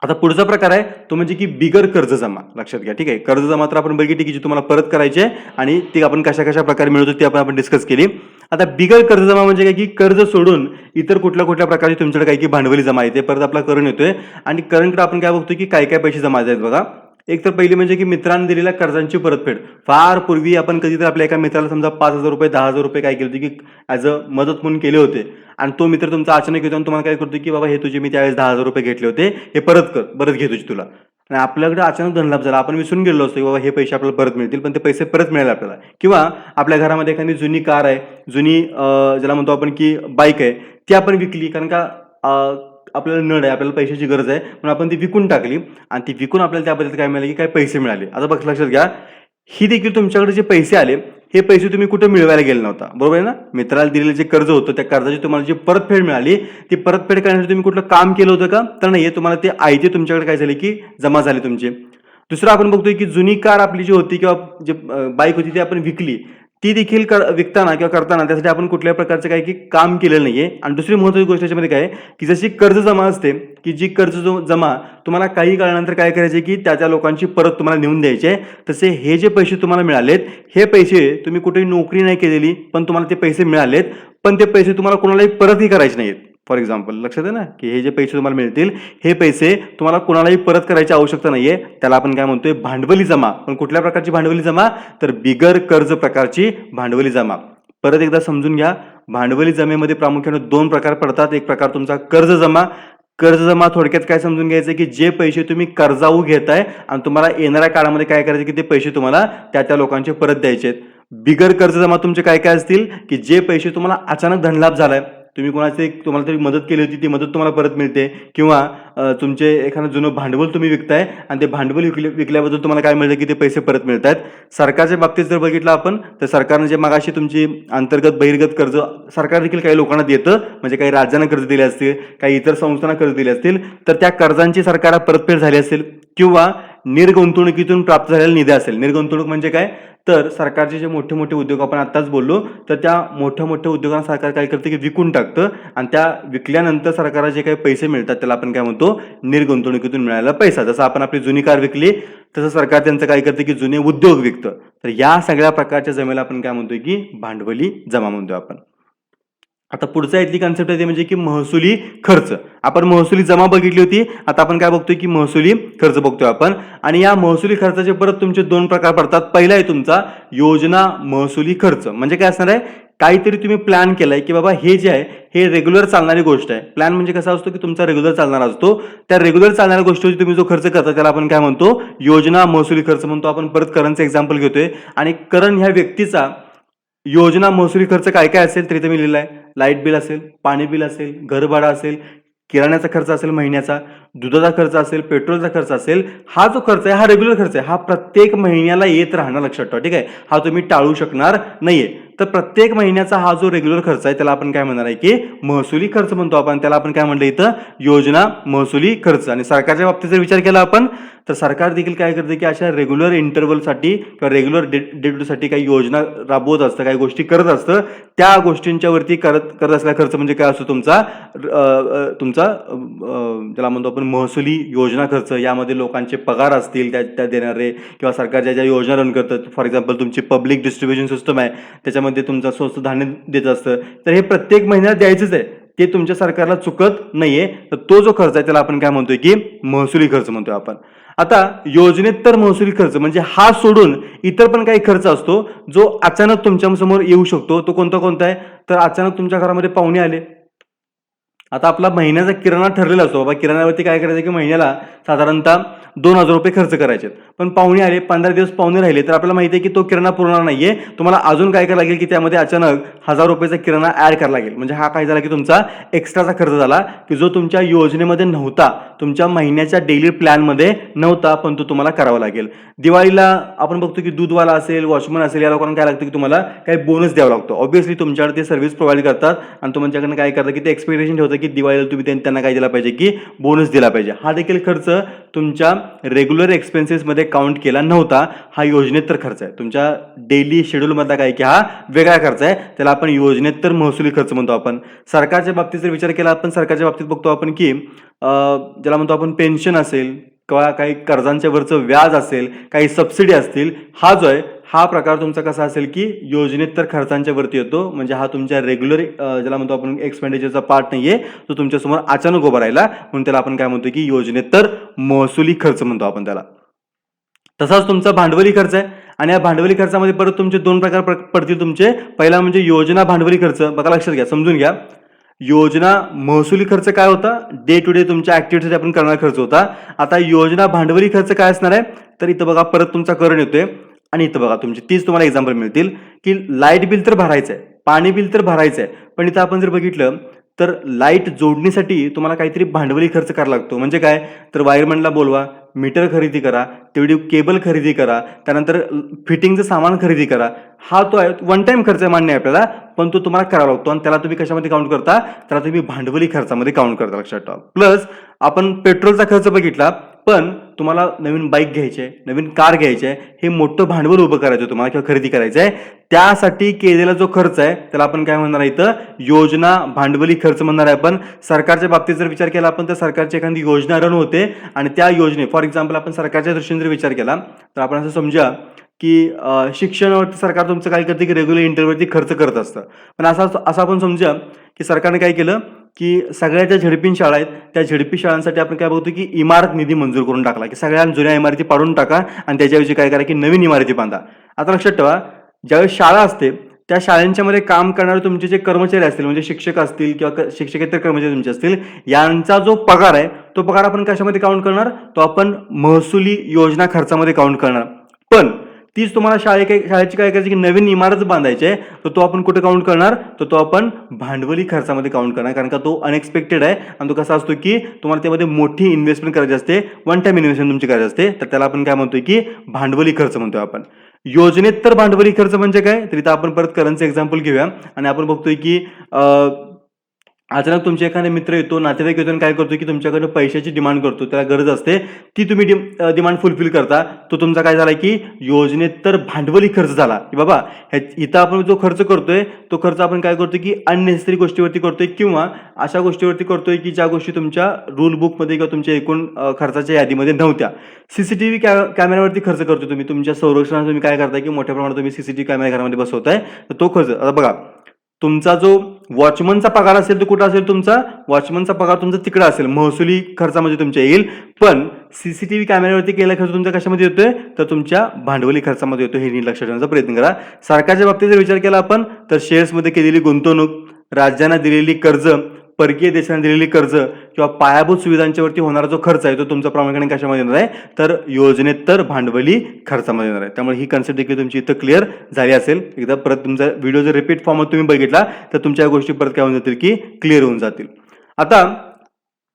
आता पुढचा प्रकार आहे तो म्हणजे की बिगर कर्ज जमा. लक्षात घ्या, ठीक आहे. कर्ज जमा तर आपण बघितली की जी तुम्हाला परत करायची आहे आणि ती आपण कशा प्रकारे मिळवतो ते आपण डिस्कस केली. आता बिगर कर्ज जमा म्हणजे काय की कर्ज सोडून इतर कुठल्या प्रकारची तुमच्याकडे काही की भांडवली जमा आहे ते परत आपला करून येतोय आणि करंट आपण काय बघतोय की काय पैसे जमा आहेत बघा. एक तर पहिली म्हणजे की मित्रांनी दिलेल्या कर्जांची परतफेड. फार पूर्वी आपण कधीतरी आपल्या एका मित्राला समजा 5,000 रुपये 10,000 रुपये काय केले होते की ॲज अ मदत म्हणून केले होते आणि तो मित्र तुमचा अचानक येतो आणि तुम्हाला काय करतो की बाबा हे तुझे मी त्यावेळेस 10,000 रुपये घेतले होते हे परत घे तुझे तुला आणि आपल्याकडे अचानक धनलाभ झाला. आपण विसरून गेलो असतो की बाबा हे पैसे आपल्याला परत मिळतील पण ते पैसे परत मिळाले आपल्याला. किंवा आपल्या घरामध्ये एखादी जुनी कार आहे, जुनी ज्याला म्हणतो आपण की बाईक आहे ती आपण विकली कारण का आपल्याला नड आहे, आपल्याला पैशाची गरज आहे म्हणून आपण ती विकून टाकली आणि ती विकून आपल्याला त्याबद्दल काय मिळाले की काय पैसे मिळाले. आता बघ लक्षात घ्या, ही देखील तुमच्याकडे जे पैसे आले हे पैसे तुम्ही कुठे मिळवायला गेले नव्हता, बरोबर आहे ना. मित्राला दिलेलं जे कर्ज होतं त्या कर्जाची तुम्हाला जी परतफेड मिळाली ती परतफेड करण्यासाठी तुम्ही कुठलं काम केलं होतं का तर नाही, तुम्हाला ते आयते तुमच्याकडे काय झाले की जमा झाले तुमचे. दुसरं आपण बघतोय की जुनी कार आपली जी होती किंवा जे बाईक होती ती आपण विकली, ती देखील विकताना किंवा करताना त्यासाठी आपण कुठल्या प्रकारचं काय की काम केलेलं नाहीये. आणि दुसरी महत्त्वाची गोष्ट याच्यामध्ये काय की जशी कर्ज जमा असते की जी कर्ज जमा तुम्हाला काही काळानंतर काय करायचे की त्या लोकांची परत तुम्हाला नेऊन द्यायचे, तसे हे जे पैसे तुम्हाला मिळालेत हे पैसे तुम्ही कुठेही नोकरी नाही केलेली पण तुम्हाला ते पैसे मिळालेत, पण ते पैसे तुम्हाला कोणालाही परतही करायचे नाहीत. फॉर एक्झाम्पल लक्षात आहे ना की हे जे पैसे तुम्हाला मिळतील हे पैसे तुम्हाला कोणालाही परत करायची आवश्यकता नाहीये. त्याला आपण काय म्हणतोय भांडवली जमा. पण कुठल्या प्रकारची भांडवली जमा तर बिगर कर्ज प्रकारची भांडवली जमा. परत एकदा समजून घ्या, भांडवली जमेमध्ये प्रामुख्याने 2 प्रकार पडतात. एक प्रकार तुमचा कर्ज जमा. कर्ज जमा थोडक्यात काय समजून घ्यायचं की जे पैसे तुम्ही कर्जाऊ घेताय आणि तुम्हाला येणाऱ्या काळामध्ये काय करायचे की ते पैसे तुम्हाला त्या लोकांचे परत द्यायचे. बिगर कर्ज जमा तुमचे काय असतील की जे पैसे तुम्हाला अचानक धनलाभ झालाय, तुम्हाला तरी मदत केली होती ती मदत तुम्हाला परत मिळते किंवा तुमचे एखादं जुनं भांडवल तुम्ही विकताय आणि ते भांडवल विकल्याबद्दल तुम्हाला काय मिळतं की ते पैसे परत मिळत आहेत. सरकारच्या बाबतीत जर बघितलं आपण तर सरकारने जे मागाशी तुमची अंतर्गत बहिर्गत कर्ज सरकार देखील काही लोकांना देतं, म्हणजे काही राज्यांना कर्ज दिले असतील, काही इतर संस्थांना कर्ज दिले असतील तर त्या कर्जांची सरकारला परतफेड झाली असेल किंवा निर्गुंतवणुकीतून प्राप्त झालेला निधी असेल. निर्गुंतवणूक म्हणजे काय तर सरकारचे जे मोठे उद्योग आपण आताच बोललो तर त्या मोठ्या उद्योगांना सरकार काय करते की विकून टाकतं आणि त्या विकल्यानंतर सरकारला जे काही पैसे मिळतात त्याला आपण काय म्हणतो निर्गुंतवणुकीतून मिळालेला पैसा. जसं आपण आपली जुनी कार विकली तसं सरकार त्यांचं काय करते की जुने उद्योग विकतं. तर या सगळ्या प्रकारच्या जमेला आपण काय म्हणतोय की भांडवली जमा म्हणतोय आपण. आता पुढचा इथली कन्सेप्ट आहे म्हणजे की महसुली खर्च. आपण महसुली जमा बघितली होती, आता आपण काय बघतोय की महसुली खर्च बघतोय आपण. आणि या महसुली खर्चाचे परत तुमचे 2 प्रकार पडतात. पहिला आहे तुमचा योजना महसुली खर्च. म्हणजे काय असणार आहे, काहीतरी तुम्ही प्लॅन केलाय की बाबा हे जे आहे हे रेग्युलर चालणारी गोष्ट आहे. प्लॅन म्हणजे कसा असतो की तुमचा रेग्युलर चालणारा असतो, त्या रेग्युलर चालणाऱ्या गोष्टीवर तुम्ही जो खर्च करता त्याला आपण काय म्हणतो योजना महसुली खर्च म्हणतो. आपण परत करणचं एक्झाम्पल घेतोय आणि करण ह्या व्यक्तीचा योजना महसुली खर्च काय असेल तरी मी लिहिलं आहे. लाईट बिल असेल, पाणी बिल असेल, घर भाडा असेल, किराण्याचा खर्च असेल महिन्याचा, दुधाचा खर्च असेल, पेट्रोलचा खर्च असेल. हा जो खर्च आहे हा रेग्युलर खर्च आहे, हा प्रत्येक महिन्याला येत राहणार, लक्षात ठेवा, ठीक आहे. हा तुम्ही टाळू शकणार नाहीये. तर प्रत्येक महिन्याचा हा जो रेग्युलर खर्च आहे त्याला आपण काय म्हणणार आहे की महसुली खर्च म्हणतो आपण. त्याला आपण काय म्हणलं इथं योजना महसुली खर्च. आणि सरकारच्या बाबतीत जर विचार केला आपण तर सरकार देखील काय करते की अशा रेग्युलर इंटरव्हलसाठी किंवा रेग्युलर डे टू डेसाठी काही योजना राबवत असतं, काही गोष्टी करत असतं. त्या गोष्टींच्या वरती करत असलेला खर्च म्हणजे काय असतो तुमचा ज्याला म्हणतो आपण महसुली योजना खर्च. यामध्ये लोकांचे पगार असतील त्या देणारे किंवा सरकार ज्या योजना रन करतात, फॉर एक्झाम्पल तुमची पब्लिक डिस्ट्रीब्युशन सिस्टम आहे त्याच्यामध्ये तुमचा स्वस्त धान्य देत असतं, तर हे प्रत्येक महिन्याला द्यायचंच आहे, ते तुमच्या सरकारला चुकत नाहीये. तर तो जो खर्च आहे त्याला आपण काय म्हणतोय की महसुली खर्च म्हणतोय आपण. आता योजनेतर महसुली खर्च म्हणजे हा सोडून इतर पण काही खर्च असतो जो अचानक तुमच्या समोर येऊ शकतो. तो कोणता आहे तर अचानक तुमच्या घरामध्ये पाहुणे आले. आता आपला महिन्याचा किराणा ठरलेला असतो, बाबा किराण्यावरती काय करायचं की महिन्याला साधारणतः 2,000 रुपये खर्च करायचे. पण पाहुणे आले, 15 दिवस पाहुणे राहिले, तर आपल्याला माहिती आहे की तो किराणा पुरणार नाहीये. तुम्हाला अजून काय करायला लागेल की त्यामध्ये अचानक 1,000 रुपयाचा किराणा ऍड करायला लागेल. म्हणजे हा काय झाला की तुमचा एक्स्ट्राचा खर्च झाला की जो तुमच्या योजनेमध्ये नव्हता, तुमच्या महिन्याच्या डेली प्लॅनमध्ये नव्हता, पण तो तुम्हाला करावा लागेल. दिवाळीला आपण बघतो की दूधवाला असेल, वॉचमन असेल, या लोकांना काय लागतं की तुम्हाला काही बोनस द्यावा लागतो. ऑब्व्हियसली तुमच्याकडे ते सर्व्हिस प्रोव्हाइड करतात आणि तुमच्याकडनं काय करतात की ते एक्सपेक्टेशन ठेवतं की दिवाळीला तुम्ही त्यांना काय दिला पाहिजे की बोनस दिला पाहिजे. हा देखील खर्च तुमच्या रेग्युलर एक्सपेन्सेसमध्ये काउंट केला नव्हता. हा योजनेतर खर्च आहे. तुमच्या डेली शेड्यूलमधला काय की हा वेगळा खर्च आहे, त्याला आपण योजनेतर महसुली खर्च म्हणतो आपण. सरकारच्या बाबतीत जर विचार केला आपण, सरकारच्या बाबतीत बघतो आपण की ज्याला म्हणतो आपण पेन्शन असेल किंवा काही कर्जांच्या वरचं व्याज असेल, काही सबसिडी असतील, हा जो आहे हा प्रकार तुमचा कसा असेल की योजनेतर खर्चांच्या वरती येतो. म्हणजे हा तुमच्या रेग्युलर ज्याला म्हणतो आपण एक्सपेंडिचरचा पार्ट नाहीये, तो तुमच्यासमोर अचानक उभा राहिला, म्हणून त्याला आपण काय म्हणतो की योजनेतर महसुली खर्च म्हणतो आपण त्याला. तसाच तुमचा भांडवली खर्च आहे आणि या भांडवली खर्चामध्ये परत तुमचे 2 प्रकार पडतील तुमचे. पहिला म्हणजे योजना भांडवली खर्च. बघा लक्षात घ्या, समजून घ्या. योजना महसुली खर्च काय होता, डे टू डे तुमच्या ऍक्टिव्हिटीसाठी आपण करणारा खर्च होता. आता योजना भांडवली खर्च काय असणार आहे तर इथं बघा परत तुमचा करण येतोय आणि इथं बघा तुमची 30 तुम्हाला एक्झाम्पल मिळतील की लाईट बिल तर भरायचं आहे, पाणी बिल तर भरायचं आहे, पण इथं आपण जर बघितलं तर लाईट जोडणीसाठी तुम्हाला काहीतरी भांडवली खर्च करावा लागतो. म्हणजे काय तर वायरमॅनला बोलवा, मीटर खरेदी करा, तेवढी केबल खरेदी करा, त्यानंतर फिटिंगचं सामान खरेदी करा. हा तो आहे वन टाइम खर्च मान्य आहे आपल्याला, पण तो तुम्हाला करावा लागतो आणि त्याला तुम्ही कशामध्ये काउंट करता, त्याला तुम्ही भांडवली खर्चामध्ये काउंट करता, लक्षात ठेवा. प्लस आपण पेट्रोलचा खर्च बघितला, पण तुम्हाला नवीन बाईक घ्यायची आहे, नवीन कार घ्यायची आहे, हे मोठं भांडवल उभं करायचं आहे तुम्हाला किंवा खरेदी करायचं आहे, त्यासाठी केलेला जो खर्च आहे त्याला आपण काय म्हणणार आहे इथं योजना भांडवली खर्च म्हणणार आहे आपण. सरकारच्या बाबतीत जर विचार केला आपण तर सरकारची एखादी योजना रन होते आणि त्या योजने फॉर एक्झाम्पल आपण सरकारच्या दृष्टीने जर विचार केला तर आपण असं समजा की शिक्षणावरती सरकार तुमचं काय करते की रेग्युलर इंटरवरती खर्च करत असतं. पण असं आपण समजा की सरकारने काय केलं की सगळ्या ज्या झेडपी शाळा आहेत त्या झेडपी शाळांसाठी आपण काय बघतो की इमारत निधी मंजूर करून टाकला की सगळ्या जुन्या इमारती पाडून टाका आणि त्याच्याऐवजी काय करा की नवीन इमारती बांधा. आता लक्षात ठेवा, ज्यावेळेस शाळा असते त्या शाळांच्या मध्ये काम करणारे तुमचे जे कर्मचारी असतील, म्हणजे शिक्षक असतील किंवा शिक्षकेतर कर्मचारी तुमचे असतील, यांचा जो पगार आहे तो पगार आपण कशामध्ये काउंट करणार, तो आपण महसुली योजना खर्चामध्ये काउंट करणार. पण तीच तुम्हाला शाळेची काय करायची की नवीन इमारत बांधायची आहे, तर तो आपण कुठे काउंट करणार, तर तो आपण भांडवली खर्चामध्ये काउंट करणार. कारण का तो अनएक्सपेक्टेड आहे आणि तो कसा असतो की तुम्हाला त्यामध्ये मोठी इन्व्हेस्टमेंट करायची असते, वन टाइम इन्व्हेस्टमेंट तुमची करायची असते, तर त्याला आपण काय म्हणतोय की भांडवली खर्च म्हणतोय आपण. योजनेतर भांडवली खर्च म्हणजे काय, तर इथं आपण परत करंटचं एक्झाम्पल घेऊया आणि आपण बघतोय की अचानक तुमचे एखादा मित्र येतो, नातेवाईक येतो आणि काय करतो की तुमच्याकडनं पैशाची डिमांड करतो, त्याला गरज असते, ती तुम्ही डिमांड फुलफिल करता, तो तुमचा काय झाला की योजनेतर भांडवली खर्च झाला. की बाबा इथं आपण जो खर्च करतोय तो खर्च आपण काय करतोय की अननेसेसरी गोष्टीवरती करतोय किंवा अशा गोष्टीवरती करतोय की ज्या गोष्टी तुमच्या रूल बुकमध्ये किंवा तुमच्या एकूण खर्चाच्या यादीमध्ये नव्हत्या. सीसीटीव्ही कॅमेऱ्यावरती खर्च करतोय तुम्ही, तुमच्या संरक्षणात तुम्ही काय करताय की मोठ्या प्रमाणात तुम्ही सीसीटीव्ही कॅमेरा घरामध्ये बसवताय, तर तो खर्च. आता बघा तुमचा जो वॉचमनचा पगार असेल तो कुठं असेल, तुमचा वॉचमनचा पगार तुमचा तिकडे असेल, महसुली खर्चामध्ये तुमच्या येईल. पण सीसीटीव्ही कॅमेऱ्यावरती केलेला खर्च तुमच्या कशामध्ये येतोय, तर तुमच्या भांडवली खर्चामध्ये येतो. हे नीट लक्षात ठेवण्याचा प्रयत्न करा. सरकारच्या बाबतीत जर विचार केला आपण तर शेअर्समध्ये केलेली गुंतवणूक, राज्यांना दिलेली कर्ज, परकीय देशांना दिलेली कर्ज किंवा पायाभूत सुविधांच्या वरती होणारा जो खर्च आहे तो तुमचा प्रामुख्याने कशामध्ये येणार आहे, तर योजनेतर भांडवली खर्चामध्ये येणार आहे. त्यामुळे ही कन्सेप्ट देखील तुमची इथं क्लिअर झाली असेल. एकदा परत तुमचा व्हिडिओ जर रिपीट फॉर्ममध्ये तुम्ही बघितला तर तुमच्या गोष्टी परत काय होऊन जातील की क्लिअर होऊन जातील. आता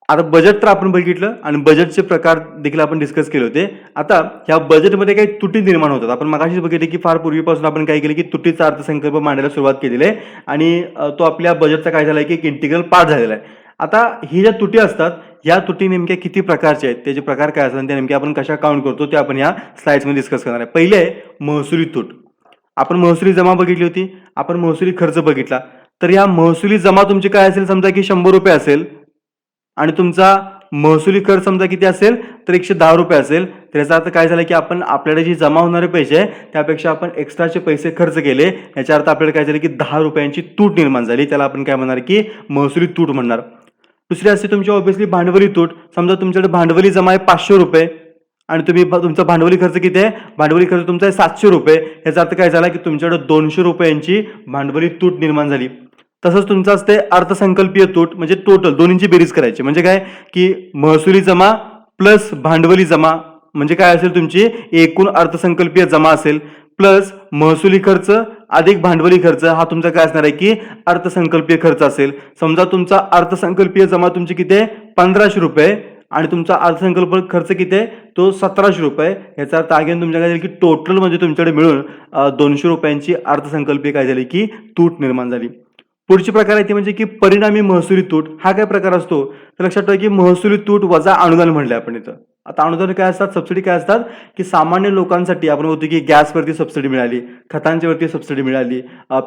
आता बजेट तर आपण बघितलं आणि बजेटचे प्रकार देखील आपण डिस्कस केले होते. आता ह्या बजेटमध्ये काही त्रुटी निर्माण होतात. आपण मगाशीच बघितले की फार पूर्वीपासून आपण काय केलं की त्रुटीचा अर्थसंकल्प मांडायला सुरुवात केलेली आहे आणि तो आपल्या बजेटचा काय झाला की एक इंटिग्रल पार्ट झालेला आहे. आता ही ज्या त्रुटी असतात, या त्रुटी नेमक्या किती प्रकारच्या आहेत, त्याचे प्रकार काय असतात, ते नेमके आपण कशा काउंट करतो ते आपण या स्लाइड्समध्ये डिस्कस करणार आहे. पहिले आहे महसुली तूट. आपण महसुली जमा बघितली होती, आपण महसुली खर्च बघितला. तर या महसुली जमा तुमची काय असेल, समजा की ₹100 असेल आणि तुमचा महसुली खर्च समजा किती असेल तर ₹110 असेल. तर याचा अर्थ काय झाला की आपण आपल्याकडे जी जमा होणारे पैसे आहे त्यापेक्षा आपण एक्स्ट्राचे पैसे खर्च केले. याचा अर्थ आपल्याला काय झालं की ₹10 तूट निर्माण झाली. त्याला आपण काय म्हणणार की महसुली तूट म्हणणार. दुसरी असते तुमची ऑब्व्हियसली भांडवली तूट. समजा तुमच्याकडे भांडवली जमा आहे ₹500 आणि तुम्ही तुमचा भांडवली खर्च किती आहे, भांडवली खर्च तुमचा आहे ₹700. याचा अर्थ काय झाला की तुमच्याकडे ₹200 भांडवली तूट निर्माण झाली. तसंच तुमचं असते अर्थसंकल्पीय तूट, म्हणजे टोटल दोन्हींची बेरीज करायची. म्हणजे काय की महसुली जमा प्लस भांडवली जमा म्हणजे काय असेल, तुमची एकूण अर्थसंकल्पीय जमा असेल प्लस महसुली खर्च अधिक भांडवली खर्च हा तुमचा काय असणार आहे की अर्थसंकल्पीय खर्च असेल. समजा तुमचा अर्थसंकल्पीय जमा तुमची किती आहे ₹1500 आणि तुमचा अर्थसंकल्प खर्च किती आहे तो ₹1700. याचा अर्थ अगेन तुमच्या काय झाली की टोटल म्हणजे तुमच्याकडे मिळून ₹200 अर्थसंकल्पीय काय झाली की तूट निर्माण झाली. पुढची प्रकार आहे ती म्हणजे की परिणामी महसुली तूट. हा काय प्रकार असतो तर लक्षात ठेवा की महसुली तूट वजा अनुदान म्हणले आपण इथं. आता अनुदान काय असतात, सबसिडी काय असतात की सामान्य लोकांसाठी आपण बोलतो की गॅसवरती सबसिडी मिळाली, खतांच्या वरती सबसिडी मिळाली,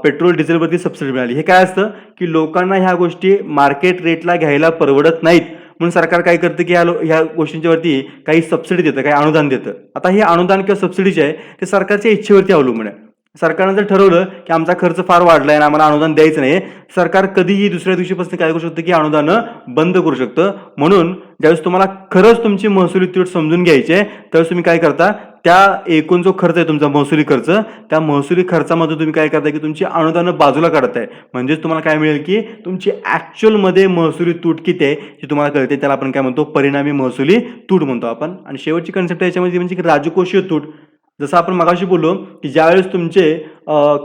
पेट्रोल डिझेलवरती सबसिडी मिळाली. हे काय असतं की लोकांना ह्या गोष्टी मार्केट रेटला घ्यायला परवडत नाहीत म्हणून सरकार काय करतं की ह्या गोष्टींच्या वरती काही सबसिडी देतं, काही अनुदान देतं. आता हे अनुदान किंवा सबसिडी जे आहे ते सरकारच्या इच्छेवरती अवलंबून आहे. सरकारनं जर ठरवलं की आमचा खर्च फार वाढलाय आणि आम्हाला अनुदान द्यायचं नाही, सरकार कधीही दुसऱ्या दिवशीपासून काय करू शकतं की अनुदान बंद करू शकतं. म्हणून ज्यावेळेस तुम्हाला खरंच तुमची महसुली तूट समजून घ्यायची आहे त्यावेळेस तुम्ही काय करता, त्या एकूण जो खर्च आहे तुमचा महसुली खर्च, त्या महसुली खर्चामधून तुम्ही काय करताय की तुमची अनुदानं बाजूला काढताय. म्हणजेच तुम्हाला काय मिळेल की तुमची ऍक्च्युअल मध्ये महसुली तूट किती आहे जी तुम्हाला कळते. त्याला आपण काय म्हणतो, परिणामी महसुली तूट म्हणतो आपण. आणि शेवटची कन्सेप्ट याच्यामध्ये म्हणजे राजकोषीय तूट. जसं आपण मगाशी बोललो की ज्यावेळेस तुमचे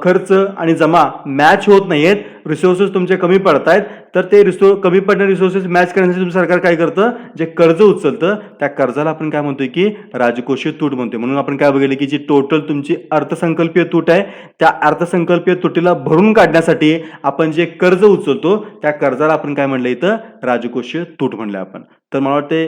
खर्च आणि जमा मॅच होत नाहीयेत, रिसोर्सेस तुमचे कमी पडतायत, तर ते कमी पडणारे रिसोर्सेस मॅच करण्यासाठी तुमचं सरकार काय करतं, जे कर्ज उचलतं त्या कर्जाला आपण काय म्हणतोय की राजकोषीय तूट म्हणतोय. म्हणून आपण काय बघितलं की जी टोटल तुमची अर्थसंकल्पीय तूट आहे त्या अर्थसंकल्पीय तुटीला भरून काढण्यासाठी आपण जे कर्ज उचलतो त्या कर्जाला आपण काय म्हणलं इथं, राजकोषीय तूट म्हणलं आपण. तर मला वाटते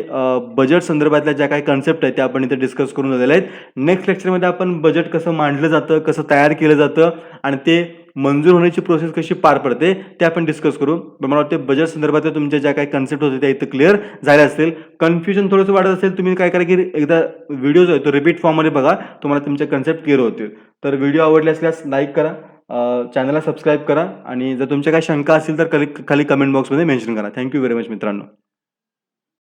बजेट संदर्भातल्या ज्या काही कन्सेप्ट आहेत त्या आपण इथे डिस्कस करून झालेल्या आहेत. नेक्स्ट लेक्चरमध्ये आपण बजेट कसं मांडलं जातं, कसं तयार केलं जातं आणि ते मंजूर होण्याची प्रोसेस कशी पार पडते ते आपण डिस्कस करू. मला वाटते बजेट संदर्भात तुमच्या ज्या काही कन्सेप्ट होते त्या इथं क्लिअर झाल्या असतील. कन्फ्युजन थोडंसं वाटत असेल, तुम्ही काय करा की एकदा व्हिडिओ जो आहे तो रिपीट फॉर्ममध्ये बघा, तुम्हाला तुमचे कन्सेप्ट क्लिअर होतील. तर व्हिडिओ आवडले असल्यास लाईक करा, चॅनलला सबस्क्राईब करा आणि जर तुमच्या काही शंका असतील तर खाली कमेंट बॉक्समध्ये मेन्शन करा. थँक्यू व्हेरी मच मित्रांनो.